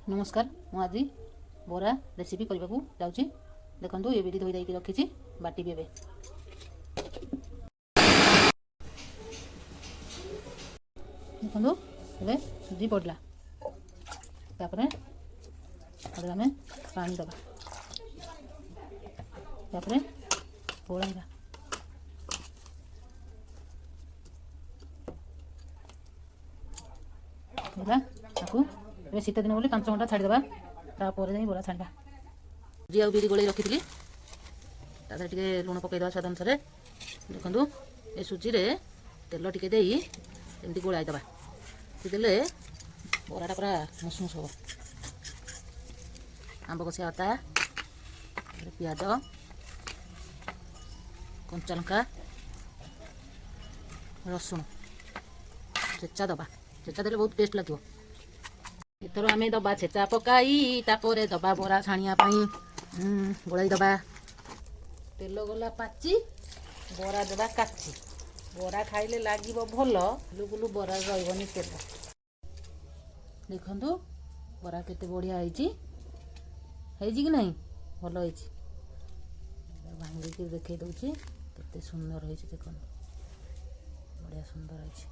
नमस्कार मु आज बरा रेसिपी करने को जाऊँगी। देखो ये बिरी धोई देकी रखी बाटी भी देखो ए सुजी पड़ला तापर आम पानी दबा तापर गोलाइबा शीत दिन बोली 5 घंटा छाड़ीदे तापर जा बरा छाड़ा सुजी आ बिरी गोल रखी टे लुण पकईदे स्वाद अनुसार। देखो ये सुजी रे तेल टिके एमती गोलाइदे देले बराटा पूरा मुसमुस हम। आंब कषिया अदा पियाज कंचा लंका रसुण छेचा दबा छेचा देले बहुत टेस्ट लगे। एथर आम दबा छेचा पकाई तापर दबा बरा छाणिया गोलाई दबा तेल गला पाची बरा दबा काची बरा खाइले लागिबो भल गुलुगुलु बरा रहिबनी तेल। देखंतु बरा केते बढ़िया होईची कि नहीं भल होईची भांगी के देखै दउची केते सुंदर होईची। देखंतु बढ़िया सुंदर होईची।